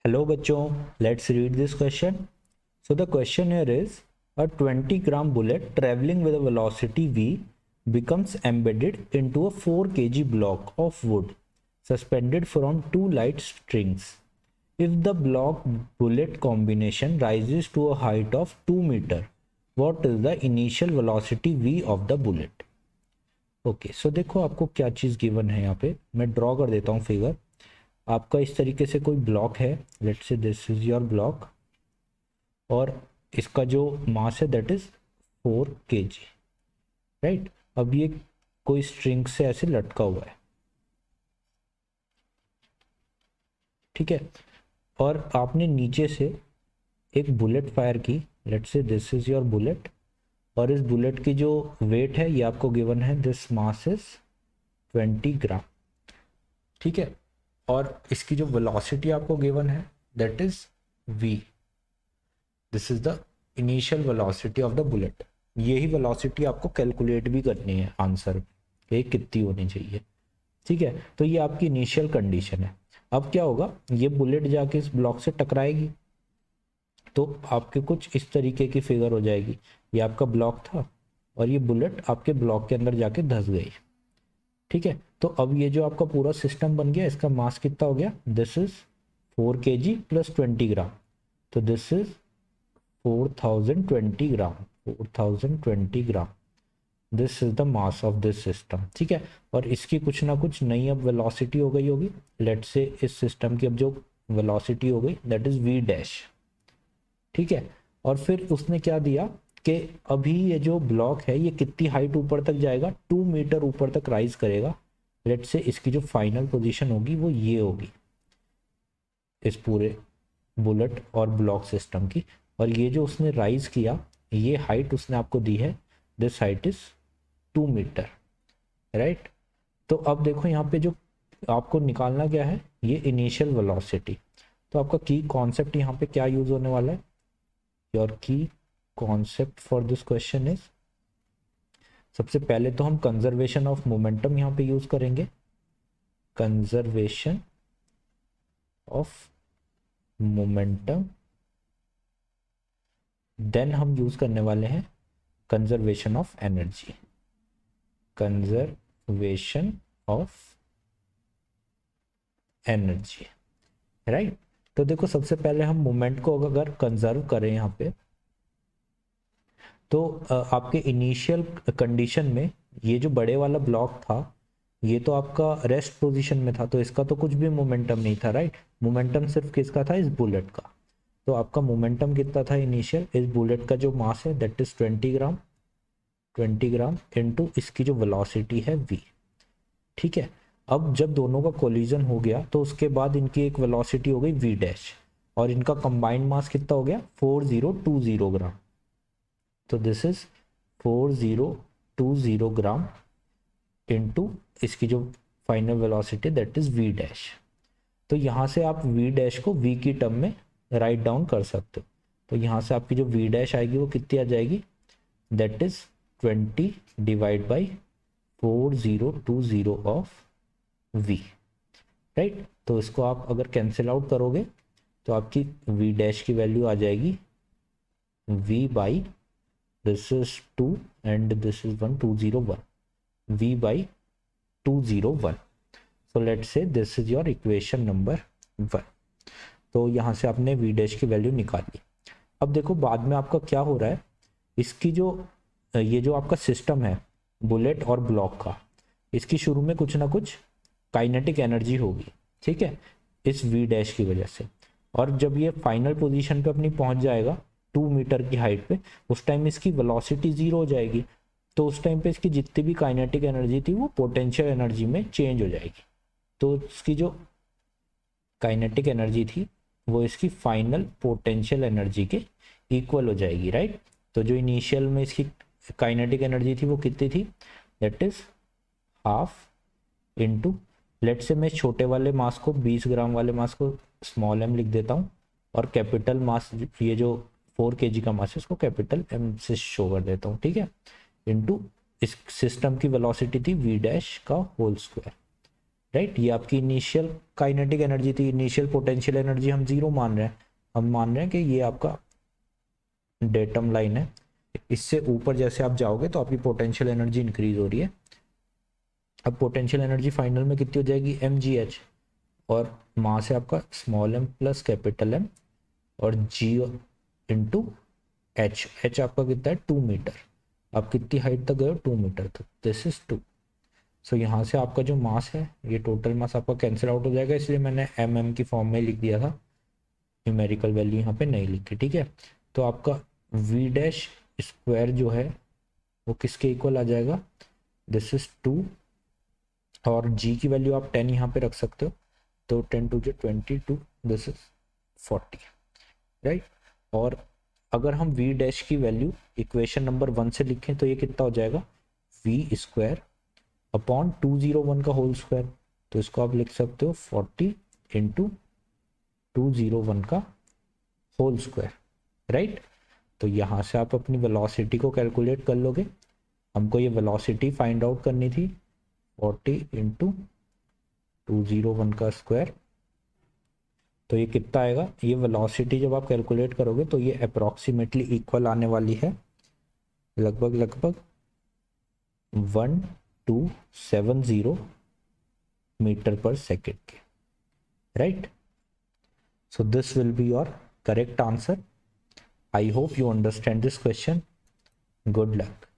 Hello बच्चों, let's read this question. So the question here is a 20-gram bullet traveling with a velocity v becomes embedded into a 4 kg block of wood suspended from two light strings. If the block bullet combination rises to a height of 2 meter, what is the initial velocity v of the bullet? Okay so देखो आपको क्या चीज़ given है यहाँ पे, मैं draw कर देता हूँ फिगर। आपका इस तरीके से कोई ब्लॉक है, let's say this is your block, और इसका जो मास है दैट इज 4 kg, राइट। अब ये कोई स्ट्रिंग से ऐसे लटका हुआ है, ठीक है। और आपने नीचे से एक बुलेट फायर की, let's say this is your bullet, और इस बुलेट की जो वेट है ये आपको गिवन है, दिस मास इज 20 ग्राम, ठीक है। और इसकी जो वेलोसिटी आपको गिवन है that is v, this is the initial velocity of the bullet. यही वेलोसिटी आपको कैलकुलेट भी करनी है आंसर में, ये कितनी होनी चाहिए, ठीक है। तो ये आपकी इनिशियल कंडीशन है। अब क्या होगा, ये बुलेट जाके इस ब्लॉक से टकराएगी तो आपके कुछ इस तरीके की फिगर हो जाएगी। ये आपका ब्लॉक था और ये बुलेट आपके ब्लॉक के अंदर जाके धंस गई, ठीक है। तो अब ये जो आपका पूरा सिस्टम बन गया, इसका मास कितना हो गया, दिस इज 4 kg प्लस 20 ग्राम, तो this is 4020 gram, 4020 gram, this is the mass of this system, ठीक है। और इसकी कुछ ना कुछ नई अब वेलोसिटी हो गई होगी, लेट से इस सिस्टम की अब जो वेलोसिटी हो गई दैट इज v डैश, ठीक है। और फिर उसने क्या दिया कि अभी ये जो ब्लॉक है ये कितनी हाइट ऊपर तक जाएगा, 2 मीटर ऊपर तक राइज करेगा। लेट से इसकी जो फाइनल पोजीशन होगी वो ये होगी इस पूरे बुलेट और ब्लॉक सिस्टम की। और ये जो उसने राइज किया, ये हाइट उसने आपको दी है, this height is 2 metre, right. तो अब देखो यहाँ पे जो आपको निकालना क्या है, ये इनिशियल वेलोसिटी। तो आपका की कॉन्सेप्ट यहाँ पे क्या यूज होने वाला है, योर की concept for this question is, सबसे पहले तो हम कंजर्वेशन ऑफ मोमेंटम यहाँ पे यूज करेंगे, कंजर्वेशन ऑफ मोमेंटम। देन हम यूज करने वाले हैं conservation of energy, conservation of energy, right. तो देखो सबसे पहले हम मोमेंट को अगर कंजर्व करें यहाँ पे, तो आपके इनिशियल कंडीशन में ये जो बड़े वाला ब्लॉक था ये तो आपका रेस्ट पोजीशन में था, तो इसका तो कुछ भी मोमेंटम नहीं था, राइट। मोमेंटम सिर्फ किसका था, इस बुलेट का। तो आपका मोमेंटम कितना था इनिशियल, इस बुलेट का जो मास है that is 20 gram, 20 gram into इसकी जो वेलोसिटी है v, ठीक है। अब जब दोनों का कोलिजन हो गया तो उसके बाद इनकी एक वेलोसिटी हो गई v डैश, और इनका कंबाइंड मास कितना हो गया 4020 ग्राम। तो दिस इज 4020 ग्राम इनटू इसकी जो final velocity that is v dash. तो यहाँ से आप v डैश को v की टर्म में राइट डाउन कर सकते हो। तो यहाँ से आपकी जो v डैश आएगी वो कितनी आ जाएगी, that is 20 divide by 4020 of v, right. तो इसको आप अगर कैंसिल आउट करोगे तो आपकी v डैश की वैल्यू आ जाएगी v by, this is 2 and this is 1, 201, v by 201. So let's say this is your equation number 1. तो यहाँ से आपने v डैश की वैल्यू निकाल ली। अब देखो बाद में आपका क्या हो रहा है, इसकी जो ये जो आपका सिस्टम है बुलेट और ब्लॉक का, इसकी शुरू में कुछ ना कुछ काइनेटिक एनर्जी होगी, ठीक है, इस v डैश की वजह से। और जब ये फाइनल पोजीशन पे अपनी पहुंच जाएगा 2 मीटर की हाइट पे, उस टाइम इसकी वेलोसिटी 0 हो जाएगी। तो उस टाइम पे इसकी जितनी भी काइनेटिक एनर्जी थी वो पोटेंशियल एनर्जी में चेंज हो जाएगी। तो इसकी जो काइनेटिक एनर्जी थी वो इसकी फाइनल पोटेंशियल एनर्जी के इक्वल हो जाएगी, राइट। तो जो इनिशियल में इसकी काइनेटिक एनर्जी थी वो कितनी थी, that is half into, let से मैं छोटे वाले मास को 20 ग्राम वाले मास को स्मॉल m लिख देता हूँ, और कैपिटल मास ये जो 4 kg का मास है उसको कैपिटल m से शो कर देता हूँ, ठीक है, इनटू इस सिस्टम की वेलोसिटी थी v डैश का होल स्क्वायर, राइट। ये आपकी इनिशियल काइनेटिक एनर्जी थी, इनिशियल पोटेंशियल एनर्जी हम 0 मान रहे हैं। हम मान रहे हैं कि ये आपका डेटम लाइन है, इससे ऊपर जैसे आप जाओगे तो आपकी पोटेंशियल एनर्जी इंक्रीज हो रही है। अब पोटेंशियल एनर्जी फाइनल में कितनी हो जाएगी, mgh, और मास है आपका small m plus capital M, और g इंटू h आपका कितना है 2 मीटर। आप कितनी हाइट तक गए हो, 2 मीटर तक, दिस इज 2। सो यहाँ से आपका जो मास है, ये टोटल मास आपका कैंसिल आउट हो जाएगा, इसलिए मैंने mm की फॉर्म में लिख दिया था, न्यूमेरिकल वैल्यू यहाँ पे नहीं लिखी, ठीक है। तो आपका v डैश स्क्वायर जो है वो किसके इक्वल आ जाएगा, दिस इज 2, और g की वैल्यू आप 10 यहाँ पे रख सकते हो, तो 10 टू जो 22, दिस इज 40, राइट। और अगर हम v डैश की वैल्यू इक्वेशन नंबर 1 से लिखें तो ये कितना हो जाएगा, v स्क्वायर अपॉन 201 का होल स्क्वायर, तो इसको आप लिख सकते हो 40 इंटू 201 का होल स्क्वायर, राइट। तो यहाँ से आप अपनी वेलोसिटी को कैलकुलेट कर लोगे। हमको ये वेलोसिटी फाइंड आउट करनी थी, 40 इंटू 201 का स्क्वायर, तो ये कितना आएगा, ये वेलोसिटी जब आप कैलकुलेट करोगे तो ये अप्रॉक्सीमेटली इक्वल आने वाली है लगभग 1270 मीटर पर सेकेंड के, right. So this will be your correct answer. I hope you understand this question. Good luck.